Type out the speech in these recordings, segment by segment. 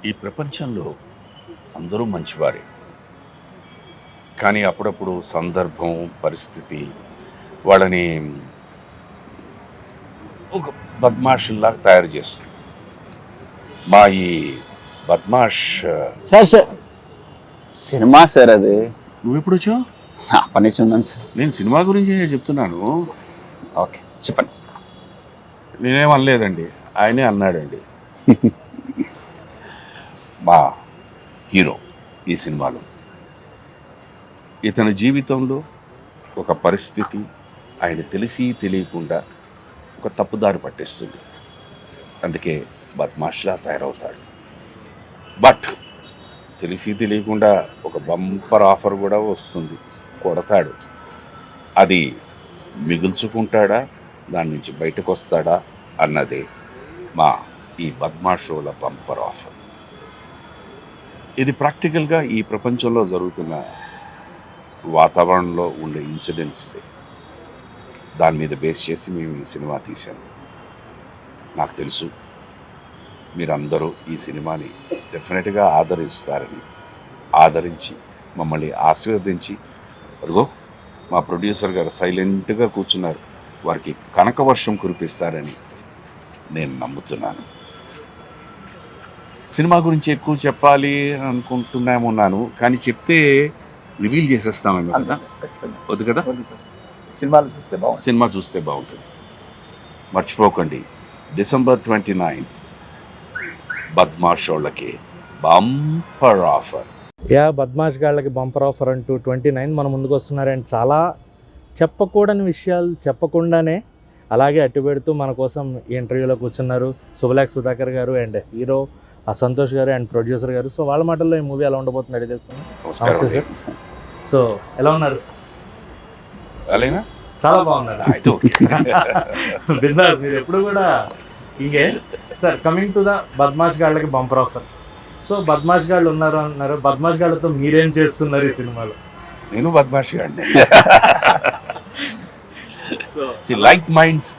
ఈ ప్రపంచంలో అందరూ మంచివారే. కానీ అప్పుడప్పుడు సందర్భం, పరిస్థితి వాళ్ళని ఒక బద్మాషుల్లాగా తయారు చేస్తుంది. మా ఈ బద్మాష్ సార్ సినిమా సార్ అది. నువ్వు ఎప్పుడు వచ్చావు? అప్పటి నుంచి ఉన్నాను సార్. నేను సినిమా గురించి చెప్తున్నాను. ఓకే చెప్పండి. నేనేం అనలేదండి, ఆయనే అన్నాడండి. మా హీరో ఈ సినిమాలో ఇతని జీవితంలో ఒక పరిస్థితి ఆయన తెలిసి తెలియకుండా ఒక తప్పుదారి పట్టిస్తుంది. అందుకే బద్మాష్లా తయారవుతాడు. బట్ తెలిసి తెలియకుండా ఒక బంపర్ ఆఫర్ కూడా వస్తుంది, కొడతాడు. అది మిగుల్చుకుంటాడా, దాని నుంచి బయటకు వస్తాడా అన్నదే మా ఈ బద్మాషోల బంపర్ ఆఫర్. ఇది ప్రాక్టికల్గా ఈ ప్రపంచంలో జరుగుతున్న వాతావరణంలో ఉండే ఇన్సిడెంట్స్. దాని మీద బేస్ చేసి మేము ఈ సినిమా తీసాము. నాకు తెలుసు మీరందరూ ఈ సినిమాని డెఫినెట్గా ఆదరిస్తారని, ఆదరించి మమ్మల్ని ఆశీర్వదించి, అదిగో మా ప్రొడ్యూసర్ గారు సైలెంట్గా కూర్చున్నారు, వారికి కనకవర్షం కురిపిస్తారని నేను నమ్ముతున్నాను. సినిమా గురించి ఎక్కువ చెప్పాలి అని అనుకుంటున్నాను, కానీ చెప్తే రివీల్ చేసేస్తామేమో కదా. వద్దు కదా, సినిమా చూస్తే బాగుంటుంది. మర్చిపోకండి, December 29th బద్మాష్ వాళ్ళకి బంపర్ ఆఫర్. బద్మాష్ గాళ్ళకి బంపర్ ఆఫర్ అంటూ 29 మన ముందుకు వస్తున్నారు. అండ్ చాలా చెప్పకూడని విషయాలు చెప్పకుండానే అలాగే అట్టు పెడుతూ మన కోసం ఈ ఇంటర్వ్యూలో కూర్చున్నారు శుభలేఖ సుధాకర్ గారు అండ్ హీరో సంతోష్ గారు అండ్ ప్రొడ్యూసర్ గారు. సో వాళ్ళ మాటల్లో ఈ మూవీ ఎలా ఉండబోతుంది అడిగి తెలుసుకున్నాం. నమస్తే సార్. సో ఎలా ఉన్నారు? అలానా చాలా బాగున్నారు. బిజినెస్ మీరు ఎప్పుడు కూడా ఇంకే sir. Coming to the Badmash గాళ్ళకి బంపర్ ఆఫర్. సో బద్మాష్ గాళ్ళు ఉన్నారు అన్నారు, బద్మాష్ గాళ్ళతో మీరేం చేస్తున్నారు ఈ సినిమాలో? నేను బద్మాష్ గాడిని. లైక్ మైండ్స్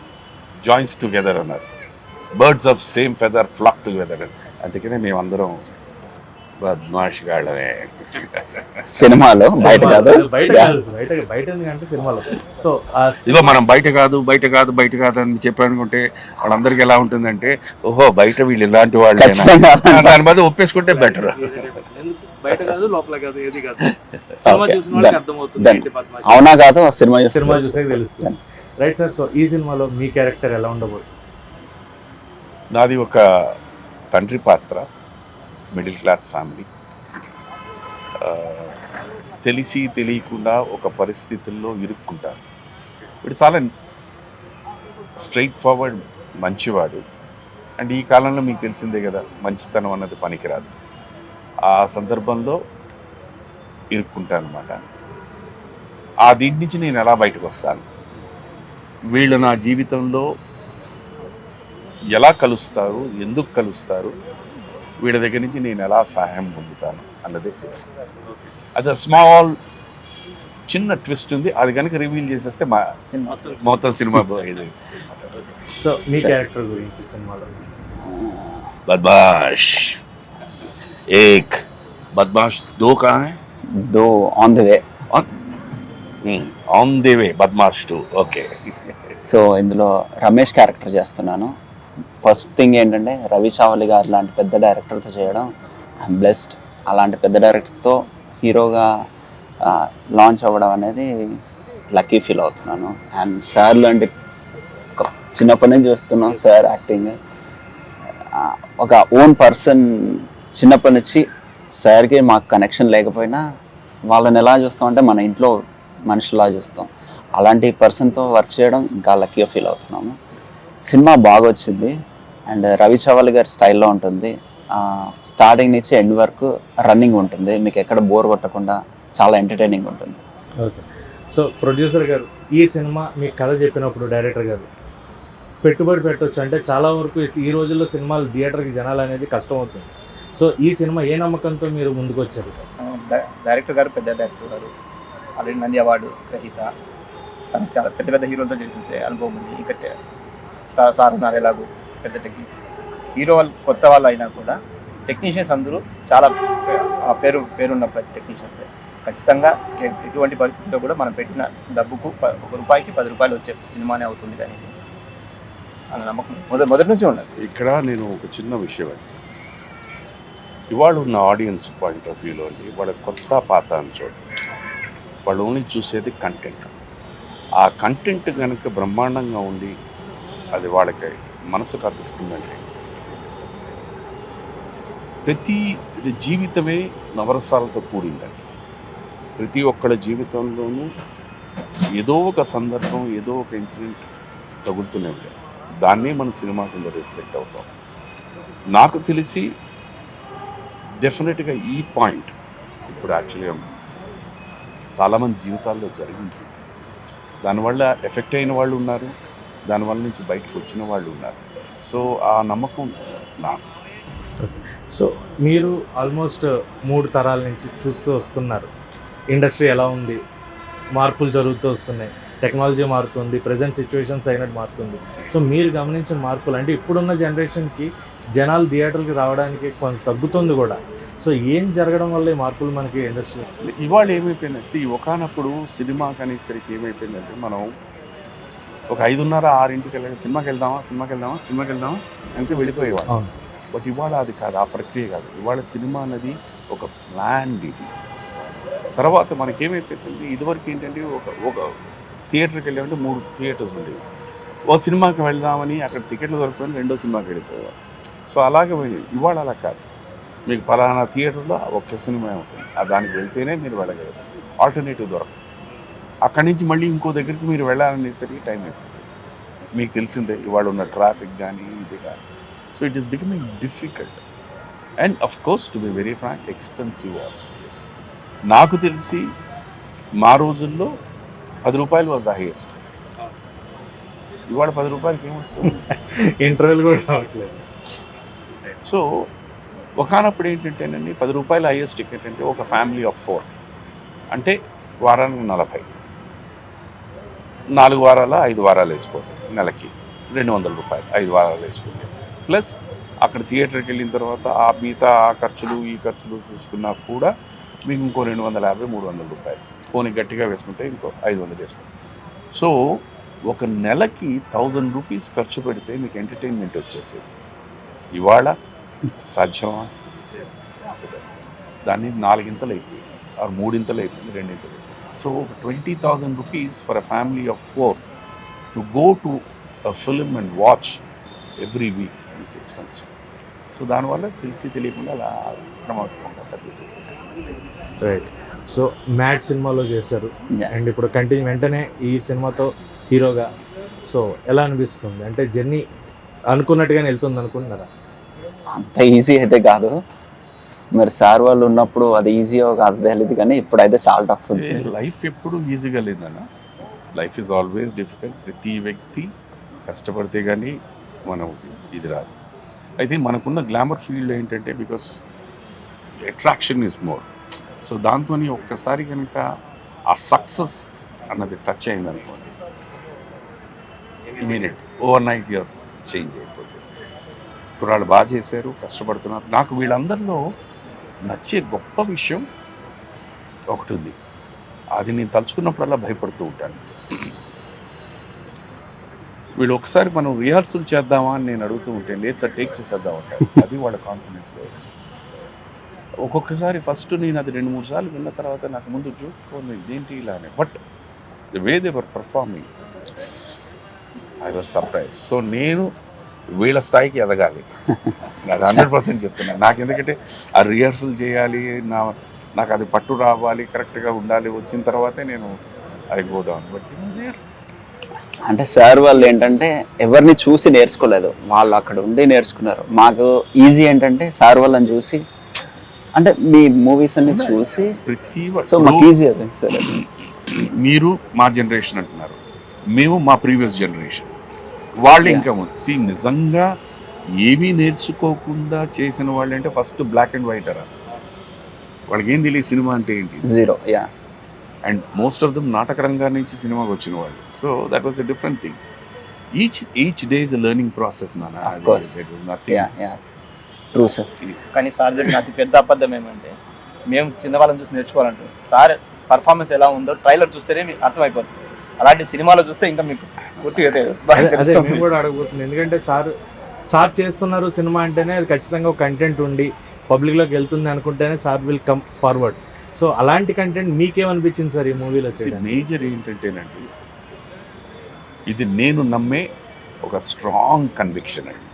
జాయిన్స్ టుగెదర్ అన్నారు, birds of same feather flock together. అందుకనే మేమందరం బద్మాష్ గాళ్ళమే సినిమాలో, బయట కాదు. బయట ఎందుకంటే సినిమాలో. సో ఇగో మనం బయట కాదు అని చెప్పానుకుంటే వాళ్ళందరికీ ఎలా ఉంటుందంటే, ఓహో బయట వీళ్ళు ఇలాంటి వాళ్ళు, దాని బదులు ఒప్పేసుకుంటే బెటర్. బయట కాదు, లోపల కాదు, ఏది కాదు. సినిమా చూసిన వాళ్ళకి అర్థమవుతుంది. అవునా కాదు, సినిమా చూసే తెలుస్తుంది. Right sir. సో ఈ సినిమాలో మీ క్యారెక్టర్ ఎలా ఉండబోతుంది? నాది ఒక తండ్రి పాత్ర, మిడిల్ క్లాస్ ఫ్యామిలీ. తెలిసి తెలియకుండా ఒక పరిస్థితుల్లో ఇరుక్కుంటారు. వీడు చాలా స్ట్రైట్ ఫార్వర్డ్ మంచివాడు. అండ్ ఈ కాలంలో మీకు తెలిసిందే కదా, మంచితనం అన్నది పనికిరాదు. ఆ సందర్భంలో ఇరుక్కుంటాను అనమాట. ఆ దీని నుంచి నేను ఎలా బయటకు వస్తాను, వీళ్ళు నా జీవితంలో ఎలా కలుస్తారు, ఎందుకు కలుస్తారు, వీళ్ళ దగ్గర నుంచి నేను ఎలా సహాయం పొందుతాను అన్నదే సినిమా. అది స్మాల్ చిన్న ట్విస్ట్ ఉంది, అది కనుక రివీల్ చేసేస్తే మొత్తం సినిమా. సో మీ క్యారెక్టర్ గురించి సినిమాలో? బద్మాష్ ఏక్, బద్మాష్ దో కహా హై? దో on the way. On the way బద్మాష్ 2. ఓకే. సో ఇందులో రమేష్ క్యారెక్టర్ చేస్తున్నాను. ఫస్ట్ థింగ్ ఏంటంటే, రవి చావలి గారు లాంటి పెద్ద డైరెక్టర్తో చేయడం ఐఎమ్ బ్లెస్డ్. అలాంటి పెద్ద డైరెక్టర్తో హీరోగా లాంచ్ అవ్వడం అనేది లక్కీ ఫీల్ అవుతున్నాను. అండ్ సార్ లాంటి ఒక చిన్నప్పటి నుంచి చూస్తున్నాం సార్ యాక్టింగ్. ఒక ఓన్ పర్సన్, చిన్నప్పటి నుంచి సార్కి మాకు కనెక్షన్ లేకపోయినా వాళ్ళని ఎలా చూస్తామంటే మన ఇంట్లో మనుషులా చూస్తాం. అలాంటి పర్సన్తో వర్క్ చేయడం ఇంకా లక్కీగా ఫీల్ అవుతున్నాము. సినిమా బాగా వచ్చింది అండ్ రవి చవల్ గారి స్టైల్లో ఉంటుంది. స్టార్టింగ్ నుంచి ఎండ్ వరకు రన్నింగ్ ఉంటుంది, మీకు ఎక్కడ బోర్ కొట్టకుండా చాలా ఎంటర్టైనింగ్ ఉంటుంది. ఓకే. సో ప్రొడ్యూసర్ గారు, ఈ సినిమా మీకు కథ చెప్పినప్పుడు డైరెక్టర్ గారు పెట్టుబడి పెట్టవచ్చు అంటే చాలా వరకు ఈ రోజుల్లో సినిమాలు థియేటర్కి జనాలు అనేది కష్టం అవుతుంది. సో ఈ సినిమా ఏ నమ్మకంతో మీరు ముందుకు వచ్చారు? డైరెక్టర్ గారు పెద్ద డైరెక్టర్ గారు, ఆల్రెడీ నంది అవార్డు గ్రహీత, తనకు చాలా పెద్ద పెద్ద హీరోలతో చేసేసే అనుభవం ఉంది. ఇంకా సార్ ఉన్నారు ఎలాగో పెద్ద టెక్నిక్ హీరో వాళ్ళు, కొత్త వాళ్ళు అయినా కూడా టెక్నీషియన్స్ అందరూ చాలా పేరున్న ప్రతి టెక్నీషియన్స్ ఖచ్చితంగా ఎటువంటి పరిస్థితుల్లో కూడా మనం పెట్టిన డబ్బుకు ₹1కి ₹10 వచ్చే సినిమానే అవుతుంది కానీ అన్న నమ్మకం మొదటి నుంచి ఉండదు. ఇక్కడ నేను ఒక చిన్న విషయం అండి, ఇవాళ ఉన్న ఆడియన్స్ పాయింట్ ఆఫ్ వ్యూలో వాళ్ళ కొత్త పాత అని చూడండి, వాళ్ళు ఓన్లీ చూసేది కంటెంట్. ఆ కంటెంట్ కనుక బ్రహ్మాండంగా ఉండి అది వాళ్ళకి మనసుకు అతుక్కుందంటే ప్రతి జీవితమే నవరసాలతో కూడిందండి. ప్రతి ఒక్కళ్ళ జీవితంలోనూ ఏదో ఒక సందర్భం, ఏదో ఒక ఇన్సిడెంట్ తగులుతూనే ఉంటాయి. దాన్నే మన సినిమా కింద రిఫ్లెక్ట్ అవుతాం. నాకు తెలిసి డెఫినెట్గా ఈ పాయింట్ ఇప్పుడు యాక్చువల్గా చాలామంది జీవితాల్లో జరిగింది. దానివల్ల ఎఫెక్ట్ అయిన వాళ్ళు ఉన్నారు, దానివల్ల నుంచి బయటకు వచ్చిన వాళ్ళు ఉన్నారు. సో ఆ నమ్మకం నాకు. సో మీరు ఆల్మోస్ట్ 3 తరాల నుంచి చూస్తూ వస్తున్నారు, ఇండస్ట్రీ ఎలా ఉంది, మార్పులు జరుగుతూ వస్తున్నాయి, టెక్నాలజీ మారుతుంది, ప్రజెంట్ సిచ్యువేషన్స్ అయినట్టు మారుతుంది. సో మీరు గమనించిన మార్పులు అంటే ఇప్పుడున్న జనరేషన్కి జనాలు థియేటర్కి రావడానికి కొంత తగ్గుతుంది కూడా. సో ఏం జరగడం వల్ల ఈ మార్పులు మనకి ఇండస్ట్రీ ఇవాళ ఏమైపోయిందంటే ఒకనప్పుడు సినిమా కనేసరికి ఏమైపోయిందంటే మనం ఒక 5:30, 6ంటికి వెళ్ళి సినిమాకి వెళ్దామా అంటే వెళ్ళిపోయేవాడు. అవును. బట్ ఇవాళ అది కాదు, ఆ ప్రక్రియ కాదు. ఇవాళ సినిమా అన్నది ఒక ప్లాన్. ఇది తర్వాత మనకేమైపోతుంది, ఇదివరకు ఏంటంటే ఒక థియేటర్కి వెళ్ళామంటే 3 థియేటర్స్ ఉండేవి. ఓ సినిమాకి వెళ్దామని అక్కడ టికెట్లు దొరకని రెండో సినిమాకి వెళ్ళిపోయేవారు. సో అలాగే పోయింది. ఇవాళ అలా కాదు, మీకు పలానా థియేటర్లో ఒక్క సినిమా ఉంటుంది, దానికి వెళ్తేనే మీరు వెళ్ళగలరు, ఆల్టర్నేటివ్ దొరకదు. అక్కడి నుంచి మళ్ళీ ఇంకో దగ్గరికి మీరు వెళ్ళాలనేసరికి టైం అయిపోతుంది. మీకు తెలిసిందే ఇవాళ ఉన్న ట్రాఫిక్ కానీ ఇది కానీ. So it is becoming difficult and of course to be very frank expensive also. నాకు తెలిసి మా రోజుల్లో ₹10 వాజ్ ద హైయెస్ట్. ఇవాళ ₹10 ఏమొస్తుంది, ఇంటర్వ్యూలు కూడా రావట్లేదు. సో ఒకనప్పుడు ఏంటంటేనండి ₹10 హైయెస్ట్ టికెట్ అంటే ఒక ఫ్యామిలీ ఆఫ్ 4 అంటే వారానికి 40, 4 వారాల 5 వారాలు వేసుకోండి, నెలకి ₹200, 5 వారాలు వేసుకుంటే ప్లస్ అక్కడ థియేటర్కి వెళ్ళిన తర్వాత ఆ మిగతా ఆ ఖర్చులు ఈ ఖర్చులు చూసుకున్నా కూడా మీకు ఇంకో ₹250, ₹300 పోనీ గట్టిగా వేసుకుంటే ఇంకో 500 వేసుకుంటాం. సో ఒక నెలకి ₹1000 ఖర్చు పెడితే మీకు ఎంటర్టైన్మెంట్ వచ్చేసేది. ఇవాళ సాధ్యమా? దాన్ని 4 అయిపోయింది, 3 అయిపోయింది, 2 so ₹20,000 for a family of 4 to go to a film and watch every week is expensive. So దానివల్ల తెలియకుండా అలా క్రమక్రమంగా తగ్గుతుంది. రైట్. సో మ్యాడ్ సినిమాలో చేశారు Yeah. అండ్ ఇప్పుడు వెంటనే ఈ సినిమాతో హీరోగా. సో ఎలా అనిపిస్తుంది, అంటే జర్నీ అనుకున్నట్టుగానే వెళ్తుంది అనుకుంటున్నారా? అంత ఈజీ అయితే కాదు, మరి సార్ వాళ్ళు ఉన్నప్పుడు అది ఈజీయో కాదు తెలియదు, కానీ ఇప్పుడైతే చాలా టఫ్ ఉంది. లైఫ్ ఎప్పుడు ఈజీగా లేదన్న, లైఫ్ ఈజ్ ఆల్వేస్ డిఫికల్ట్. ప్రతి వ్యక్తి కష్టపడితే కానీ మనం ఇది రాదు. అయితే మనకున్న గ్లామర్ ఫీల్డ్ ఏంటంటే because attraction is more. So దాంతో ఒక్కసారి కనుక ఆ సక్సెస్ అన్నది టచ్ అయింది అనుకోండి, immediate overnight your change అయిపోతుంది. కుర్రాళ్ళు బాగా చేశారు, కష్టపడుతున్నారు. నాకు వీళ్ళందరిలో నచ్చే గొప్ప విషయం ఒకటి ఉంది, అది నేను తలుచుకున్నప్పుడల్లా భయపడుతూ ఉంటాను. వీళ్ళు ఒకసారి మనం రిహార్సల్ చేద్దామా అని నేను అడుగుతూ ఉంటే లేదు సార్ టేక్ చేసేద్దాం అంటారు. అది వాళ్ళ కాన్ఫిడెన్స్లో వచ్చి ఒక్కొక్కసారి ఫస్ట్ నేను అది 2-3 సార్లు విన్న తర్వాత నాకు ముందు చూసుకోండి ఇదేంటి ఇలానే, but the way they were performing I was surprise. So నేను వీళ్ళ స్థాయికి ఎదగాలి, అది 100% చెప్తున్నాను. నాకు ఎందుకంటే ఆ రిహార్సల్ చేయాలి, నాకు అది పట్టు రావాలి, కరెక్ట్గా ఉండాలి, వచ్చిన తర్వాతే నేను ఐ గో డౌన్. బట్ అంటే సార్ వాళ్ళు ఏంటంటే ఎవరిని చూసి నేర్చుకోలేదు, వాళ్ళు అక్కడ ఉండి నేర్చుకున్నారు. మాకు ఈజీ ఏంటంటే సార్ వాళ్ళని చూసి, అంటే మీ మూవీస్ అన్ని చూసి ప్రతి సో మాకు ఈజీ అయిపోయింది సార్. మీరు మా జనరేషన్ అంటున్నారు, మేము మా ప్రీవియస్ జనరేషన్, వాళ్ళు ఇంకా నిజంగా ఏమీ నేర్చుకోకుండా చేసిన వాళ్ళు అంటే ఫస్ట్ బ్లాక్ అండ్ వైట్ అరా, వాళ్ళకి ఏం తెలియదు సినిమా అంటే ఏంటి, 0. Yeah. And most of them నాటక రంగాన్ని నుంచి సినిమాకి వచ్చిన వాళ్ళు. So that was a different thing. Each day is a learning process నాన్న. Of course. Nothing. Yeah, yes. True sir. కానీ సార్ చెప్పిన అతి పెద్ద అబద్ధం ఏమంటే మేము చిన్నవాళ్ళని చూసి నేర్చుకోవాలంటాం. సార్ పర్ఫార్మెన్స్ ఎలా ఉందో ట్రైలర్ చూస్తేనే మీకు అర్థమైపోతుంది. అలాంటి సినిమాలో చూస్తే ఇంకా మీకు పూర్తిగా అదే నేను కూడా అడగబోతుంది. ఎందుకంటే సార్ చేస్తున్నారు సినిమా అంటేనే అది ఖచ్చితంగా ఒక కంటెంట్ ఉండి పబ్లిక్లోకి వెళ్తుంది అనుకుంటేనే sir will come forward. So అలాంటి కంటెంట్ మీకేమనిపించింది సార్ ఈ మూవీలో? మేజర్ ఏంటంటేనండి, ఇది నేను నమ్మే ఒక స్ట్రాంగ్ కన్విక్షన్ అండి.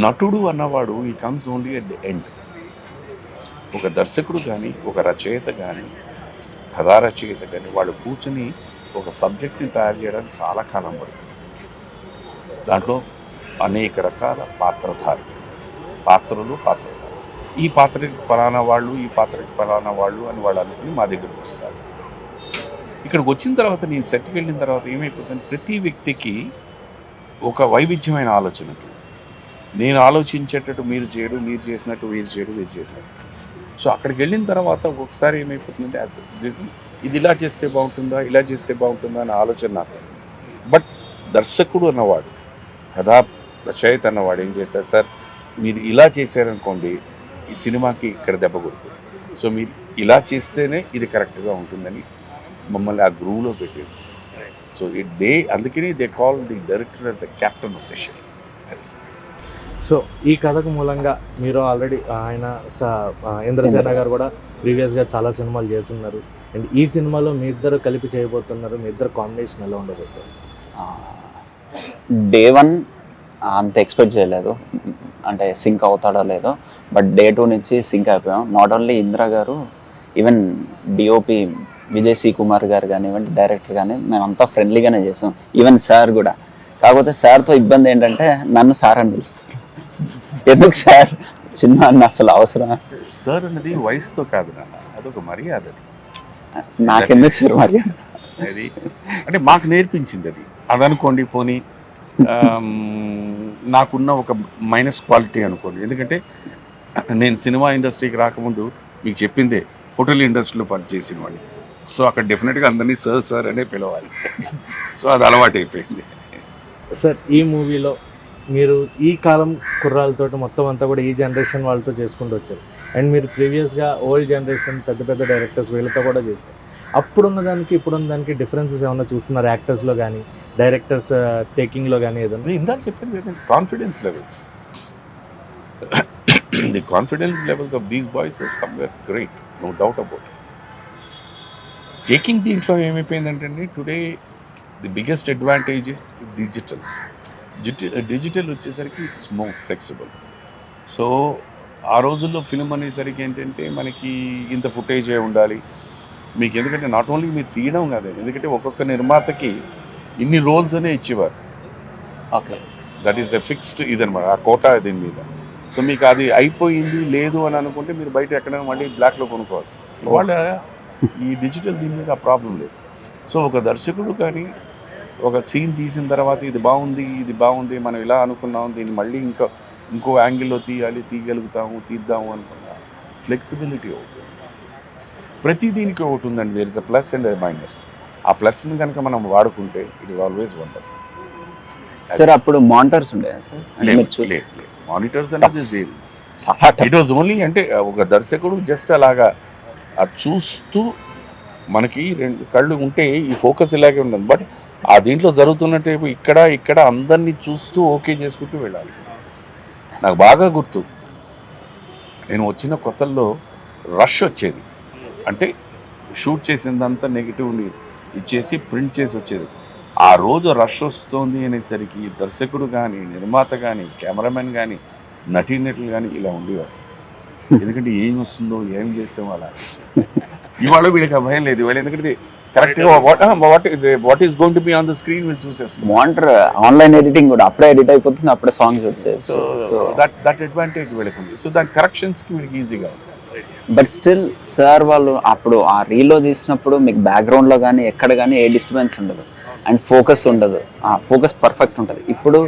నటుడు అన్నవాడు he comes only at the end. ఒక దర్శకుడు కానీ, ఒక రచయిత కానీ, కథా రచయిత కానీ వాళ్ళు కూర్చొని ఒక సబ్జెక్ట్ని తయారు చేయడానికి చాలా కాలం పడుతుంది. దాంట్లో అనేక రకాల పాత్రలు ఈ పాత్రకి పలానా వాళ్ళు, ఈ పాత్రకి పలానా వాళ్ళు అని వాళ్ళు అనుకుని మా దగ్గరకు వస్తారు. ఇక్కడికి వచ్చిన తర్వాత నేను సెట్కి వెళ్ళిన తర్వాత ఏమైపోతుంది, ప్రతి వ్యక్తికి ఒక వైవిధ్యమైన ఆలోచన ఉంటుంది. నేను ఆలోచించేటట్టు మీరు చేయడు, మీరు చేసినట్టు వీరు చేసినట్టు. సో అక్కడికి వెళ్ళిన తర్వాత ఒక్కొక్కసారి ఏమైపోతుందంటే ఇది ఇలా చేస్తే బాగుంటుందా, ఇలా చేస్తే బాగుంటుందా అనే ఆలోచన నాకు. బట్ దర్శకుడు అన్నవాడు, కథా రచయిత అన్నవాడు ఏం చేస్తారు, సార్ మీరు ఇలా చేశారనుకోండి ఈ సినిమాకి ఇక్కడ దెబ్బ కొడుతుంది, సో మీరు ఇలా చేస్తేనే ఇది కరెక్ట్గా ఉంటుందని మమ్మల్ని ఆ గ్రూవ్లో పెట్టారు. సో అందుకని they call the director as the captain of the ship. So ఈ కథకు మూలంగా మీరు ఆల్రెడీ ఆయన ఇంద్రసేన గారు కూడా ప్రీవియస్గా చాలా సినిమాలు చేస్తున్నారు. అండ్ ఈ సినిమాలో మీ ఇద్దరు కలిపి చేయబోతున్నారు. మీ ఇద్దరు కాంబినేషన్ ఎలా ఉండబోతుంది? డే 1 అంత ఎక్స్పెక్ట్ చేయలేదు, అంటే సింక్ అవుతాడో లేదో. బట్ డే 2 నుంచి సింక్ అయిపోయాం. Not only Indra garu, even DOP Vijay C Kumar garu కానివ్వండి, డైరెక్టర్ కానీ, మేమంతా ఫ్రెండ్లీగానే చేసాం. ఈవెన్ సార్ కూడా. కాకపోతే సార్తో ఇబ్బంది ఏంటంటే నన్ను సార్ అని పిలుస్తారు. ఎందుకు సార్ చిన్న అన్న అసలు అవసరం? సార్ అనేది వయసుతో కాదు నాన్న, అదొక మర్యాద. నాకెందుకు సార్ మర్యాద? అది అంటే మాకు నేర్పించింది అది అనుకోండి. పోనీ నాకున్న ఒక మైనస్ క్వాలిటీ అనుకోండి. ఎందుకంటే నేను సినిమా ఇండస్ట్రీకి రాకముందు మీకు చెప్పిందే హోటల్ ఇండస్ట్రీలో పనిచేసిన వాడిని. సో అక్కడ డెఫినెట్గా అందరినీ సార్ అనే పిలవాలి. సో అది అలవాటు అయిపోయింది. సార్ ఈ మూవీలో మీరు ఈ కాలం కుర్రాలతో మొత్తం అంతా కూడా ఈ జనరేషన్ వాళ్ళతో చేసుకుంటూ వచ్చారు. అండ్ మీరు ప్రీవియస్గా ఓల్డ్ జనరేషన్ పెద్ద డైరెక్టర్స్ వీళ్ళతో కూడా చేశారు. అప్పుడున్న దానికి ఇప్పుడున్న దానికి డిఫరెన్సెస్ ఏమన్నా చూస్తున్నారు యాక్టర్స్లో కానీ, డైరెక్టర్స్ టేకింగ్లో కానీ ఏదన్నా? ఇందాక చెప్పండి confidence levels. The confidence levels of these boys is somewhere great, no doubt about it. Taking దీంట్లో ఏమైపోయిందంటే today the biggest advantage digital వచ్చేసరికి it is more flexible. So ఆ రోజుల్లో ఫిల్మ్ అనేసరికి ఏంటంటే మనకి ఇంత ఫుటేజే ఉండాలి మీకు. ఎందుకంటే నాట్ ఓన్లీ మీరు తీయడం కాదు, ఎందుకంటే ఒక్కొక్క నిర్మాతకి ఇన్ని రోల్స్ అనే ఇచ్చేవారు. Okay, that is a fixed ఇదనమాట, ఆ కోటా దీని మీద. సో మీకు అది అయిపోయింది లేదు అని అనుకుంటే మీరు బయట ఎక్కడైనా మళ్ళీ బ్లాక్లో కొనుక్కోవచ్చు. ఇవాళ ఈ డిజిటల్ దీని మీద ఆ ప్రాబ్లం లేదు. సో ఒక దర్శకుడు కానీ ఒక సీన్ తీసిన తర్వాత ఇది బాగుంది మనం ఇలా అనుకున్నాం, దీన్ని మళ్ళీ ఇంకో యాంగిల్లో తీద్దాము అనుకున్నా ఫ్లెక్సిబిలిటీ అవుతుంది. ప్రతి దీనికి ఒకటి ఉందండి, there is a plus and minus. ఆ ప్లస్ని కనుక మనం వాడుకుంటే it is always wonderful. Sir అప్పుడు మానిటర్స్ ఉండేదా సార్? మానిటర్స్ అనేది ఇట్ వాజ్ ఓన్లీ అంటే ఒక దర్శకుడు జస్ట్ అలాగా అది చూస్తూ మనకి 2 కళ్ళు ఉంటే ఈ ఫోకస్ ఇలాగే ఉండదు. బట్ ఆ దీంట్లో జరుగుతున్నట్టు ఇక్కడ అందరినీ చూస్తూ ఓకే చేసుకుంటూ వెళ్ళాలి. నాకు బాగా గుర్తు, నేను వచ్చిన కొత్తల్లో రష్ వచ్చేది. అంటే షూట్ చేసిందంతా నెగిటివ్ని ఇచ్చేసి ప్రింట్ చేసి వచ్చేది. ఆ రోజు రష్ వస్తుంది అనేసరికి దర్శకుడు కానీ, నిర్మాత కానీ, కెమెరామెన్ కానీ, నటీనటులు కానీ ఇలా ఉండేవారు. ఎందుకంటే ఏం వస్తుందో ఏం చేస్తామో అలా. ఇవాళ వీళ్ళకి ఆ భయం లేదు. వీళ్ళు ఎందుకంటే కరెక్ట్గా what is going to be on the screen వీళ్ళు చూసేస్తాం. మానిటర్ ఆన్లైన్ ఎడిటింగ్ కూడా అప్పుడే ఎడిట్ అయిపోతుంది, అప్పుడే సాంగ్స్ వచ్చేది. సో దట్ అడ్వాంటేజ్ వీళ్ళకి ఉంది. సో దాని కరెక్షన్స్కి వీళ్ళకి ఈజీగా ఉంది. బట్ స్టిల్ సార్ వాళ్ళు అప్పుడు ఆ రీల్లో తీసినప్పుడు మీకు బ్యాక్గ్రౌండ్లో కానీ ఎక్కడ కానీ ఏ డిస్టర్బెన్స్ ఉండదు అండ్ ఫోకస్ ఉండదు, ఫోకస్ పర్ఫెక్ట్ ఉంటుంది. ఇప్పుడు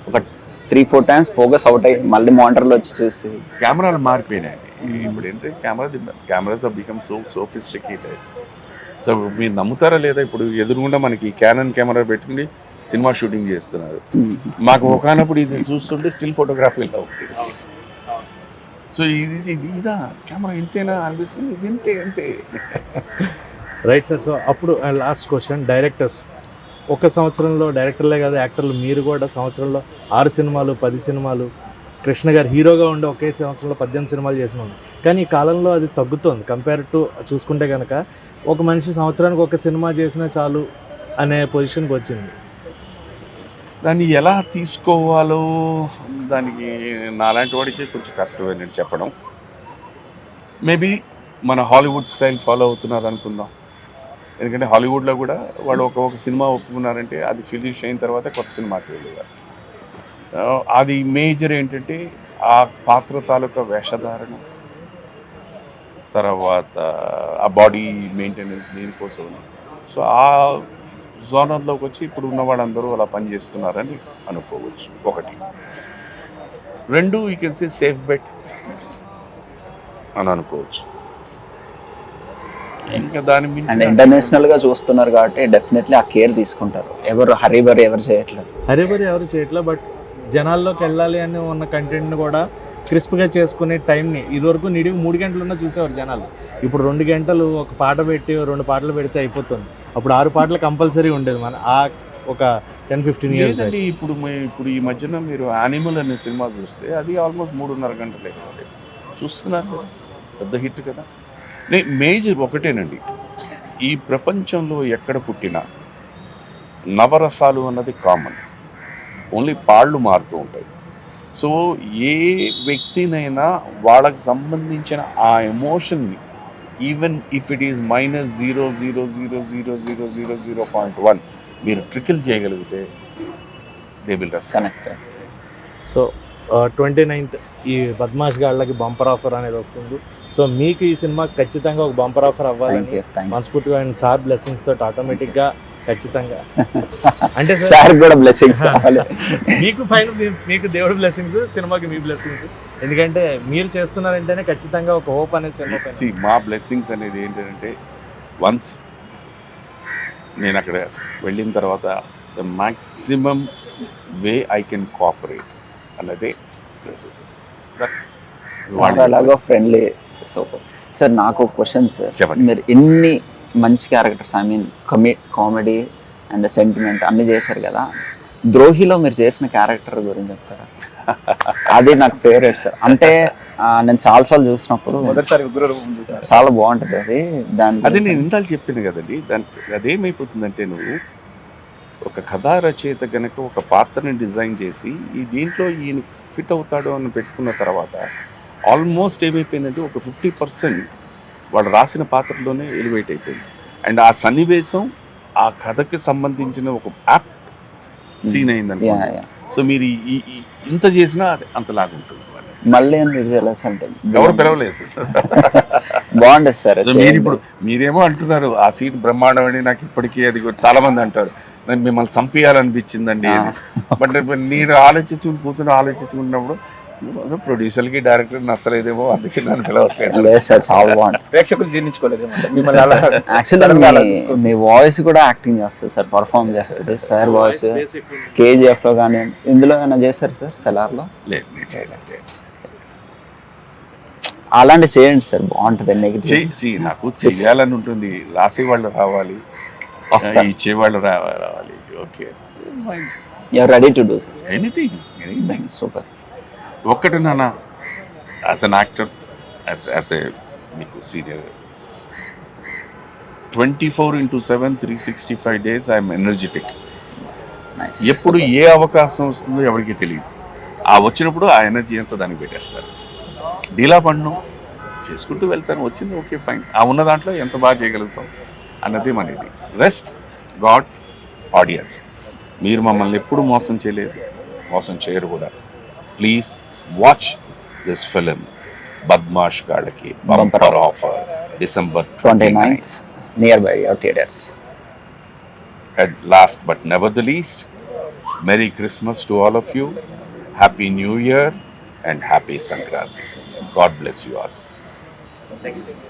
ఒక 3-4 టైమ్స్ ఫోకస్ అవుట్ అయ్యి మళ్ళీ మానిటర్లో వచ్చి చూసి కెమెరాలు మారిపోయినాయండి. ఇప్పుడు ఏంటంటే cameras of become so sophisticated. So మీరు నమ్ముతారా లేదా, ఇప్పుడు ఎదురుగుండా మనకి క్యానన్ కెమెరా పెట్టుకుని సినిమా షూటింగ్ చేస్తున్నారు. మాకు ఒకనప్పుడు ఇది చూస్తుంటే స్టిల్ ఫోటోగ్రఫీలో ఉంటుంది. సో ఇదా కెమెరా ఇంతేనా అనిపిస్తుంది, ఇది ఇంతే అంతే. Right sir. సో అప్పుడు లాస్ట్ క్వశ్చన్, డైరెక్టర్స్ ఒక సంవత్సరంలో డైరెక్టర్లే కాదు యాక్టర్లు మీరు కూడా సంవత్సరంలో 6 సినిమాలు 10 సినిమాలు, కృష్ణ గారు హీరోగా ఉండి ఒకే సంవత్సరంలో 18 సినిమాలు చేసిన వాళ్ళు. కానీ ఈ కాలంలో అది తగ్గుతోంది కంపేర్ టు చూసుకుంటే కనుక ఒక మనిషి సంవత్సరానికి ఒక సినిమా చేసినా చాలు అనే పొజిషన్కి వచ్చింది. దాన్ని ఎలా తీసుకోవాలో దానికి నాలాంటి వాడికి కొంచెం కష్టమేనండి చెప్పడం. మేబీ మన హాలీవుడ్ స్టైల్ ఫాలో అవుతున్నారు అనుకుందాం. ఎందుకంటే హాలీవుడ్లో కూడా వాళ్ళు ఒక సినిమా ఒప్పుకున్నారంటే అది ఫినిష్ అయిన తర్వాత కొత్త సినిమాకి వెళ్ళేవారు. అది మేజర్ ఏంటంటే ఆ పాత్ర తాలూకా వేషధారణ, తర్వాత ఆ బాడీ మెయింటెనెన్స్ దీనికోసం. సో ఆ జోనర్లోకి వచ్చి ఇప్పుడు ఉన్న వాళ్ళందరూ అలా పనిచేస్తున్నారని అనుకోవచ్చు. ఒకటి. 2 you can say safe bet అని అనుకోవచ్చు. ఇంకా దాని అండ్ మించి ఇంటర్నేషనల్ గా చూస్తున్నారు కాబట్టి డెఫినెట్లీ ఆ కేర్ తీసుకుంటారు. ఎవరు హరీబరీ ఎవరు చేయట్లేదు. హరిబరి ఎవరు చేయట్లేదు, బట్ జనాల్లోకి వెళ్ళాలి అని ఉన్న కంటెంట్ని కూడా క్రిస్ప్గా చేసుకునే టైంని ఇదివరకు నిడివి 3 గంటలున్నా చూసేవారు జనాలు. ఇప్పుడు 2 గంటలు ఒక పాట పెట్టి 2 పాటలు పెడితే అయిపోతుంది. అప్పుడు 6 పాటలు కంపల్సరీ ఉండేది మన ఆ ఒక 10-15 ఇయర్స్. లేదండి, ఇప్పుడు ఈ మధ్యన మీరు యానిమల్ అనే సినిమా చూస్తే అది ఆల్మోస్ట్ 3.5 గంటలే కదండి. చూస్తున్నారు కదా, పెద్ద హిట్ కదా. మేజర్ ఒకటేనండి, ఈ ప్రపంచంలో ఎక్కడ పుట్టినా నవరసాలు అన్నది కామన్, ఓన్లీ పాళ్ళు మారుతూ ఉంటాయి. సో ఏ వ్యక్తినైనా వాళ్ళకి సంబంధించిన ఆ ఎమోషన్ని ఈవెన్ ఇఫ్ ఇట్ ఈస్ -0.0000000.1 మీరు ట్రికిల్ చేయగలిగితే they will respond. Connect. So 29th ఈ బద్మాష్ గాళ్ళకి బంపర్ ఆఫర్ అనేది వస్తుంది. సో మీకు ఈ సినిమా ఖచ్చితంగా ఒక బంపర్ ఆఫర్ అవ్వాలని మనస్ఫూర్తిగా అండ్ సార్ బ్లెస్సింగ్స్ తోటి ఆటోమేటిక్గా ఖచ్చితంగా అంటే సార్ కూడా బ్లెస్సింగ్స్ కావాలి. మీకు ఫైనల్ మీకు దేవుడి బ్లెస్సింగ్స్, సినిమాకి మీ బ్లెస్సింగ్స్. ఎందుకంటే మీరు చేస్తున్నారంటేనే ఖచ్చితంగా ఒక హోప్ అనేది సినిమా పైన. మా బ్లెస్సింగ్స్ అనేది ఏంటంటే వన్స్ నేను అక్కడ వెళ్ళిన తర్వాత the maximum way I can cooperate అన్నదే అలాగా ఫ్రెండ్లీ. Super sir. నాకు క్వశ్చన్ సార్, చెప్పండి. మీరు ఇన్ని మంచి characters, I mean comedy and sentiment అన్ని చేశారు కదా, ద్రోహిలో మీరు చేసిన క్యారెక్టర్ గురించి చెప్తారా? అది నాకు ఫేవరెట్ సార్. అంటే నేను చాలాసార్లు చూసినప్పుడు మొదటిసారి ఉగ్రరూపం చూసాను. చాలా బాగుంటుంది అది. అదే నేను ఇందాక చెప్పాను కదండి, దానికి అదేమైపోతుందంటే నువ్వు ఒక కథా రచయిత కనుక ఒక పాత్రని డిజైన్ చేసి ఈ దీంట్లో ఈయన ఫిట్ అవుతాడు అని పెట్టుకున్న తర్వాత ఆల్మోస్ట్ ఏమైపోయిందంటే ఒక 50% వాడు రాసిన పాత్రలోనే ఎలివేట్ అయిపోయింది. అండ్ ఆ సన్నివేశం ఆ కథకి సంబంధించిన ఒక యాప్ సీన్ అయిందనుకో. సో మీరు ఇంత చేసినా అది అంతలాగా ఉంటుంది. మళ్ళీ మీరు jealous అంటే ఎవరు పిలవలేదు. బాగుంటుంది సార్. మీరు ఇప్పుడు మీరేమో అంటున్నారు ఆ సీన్ బ్రహ్మాండం అని, నాకు ఇప్పటికీ అది చాలా మంది అంటారు నేను మిమ్మల్ని చంపేయాలనిపించిందండి అని. బట్ నేను కూర్చొని ఆలోచించుకున్నప్పుడు ప్రొడ్యూసర్కి డైరెక్టర్ నచ్చలేదేమో, అందుకే నన్ను పిలవట్లేదు. లేదు సార్, చాలా బాగుంటుంది. ప్రేక్షకులు జీర్ణించుకోలేదేమో మిమ్మల్ని అలా. యాక్చువల్లీ మీ వాయిస్ కూడా యాక్టింగ్ చేస్తుంది సార్, పర్ఫామ్ చేస్తుంది సార్. వాయిస్ KGF లో కానీ ఇందులో ఏమైనా చేశారు సార్? సెలార్లో లేదు, నేను చేయలేదు. అలాంటి చేయండి సార్, బాగుంటుంది. నెగిటివ్ నాకు చెయ్యాలని ఉంటుంది, రాసేవాళ్ళు రావాలి, ఇచ్చేవాళ్ళు రావాలి. Okay, you are ready to do sir anything. Super. ఒక్కటి నాన్న, as an actor, as a మీకు సీనియర్, 24/7 365 days ఐఎమ్ ఎనర్జెటిక్. ఎప్పుడు ఏ అవకాశం వస్తుందో ఎవరికి తెలియదు. ఆ వచ్చినప్పుడు ఆ ఎనర్జీ అంతా దానికి పెట్టేస్తారు. డీలా పన్ను చేసుకుంటూ వెళ్తాను, వచ్చింది ఓకే ఫైన్, ఆ ఉన్న దాంట్లో ఎంత బాగా చేయగలుగుతాం అన్నది మనది. Rest god, audience. మీరు మమ్మల్ని ఎప్పుడు మోసం చేయలేదు, మోసం చేయరు కూడా. Please watch this film Badmash గాళ్ళకి bumper offer December 29th nearby your theaters. And last but never the least, Merry Christmas to all of you, Happy New Year and Happy Sankranti. God bless you all. Thank you.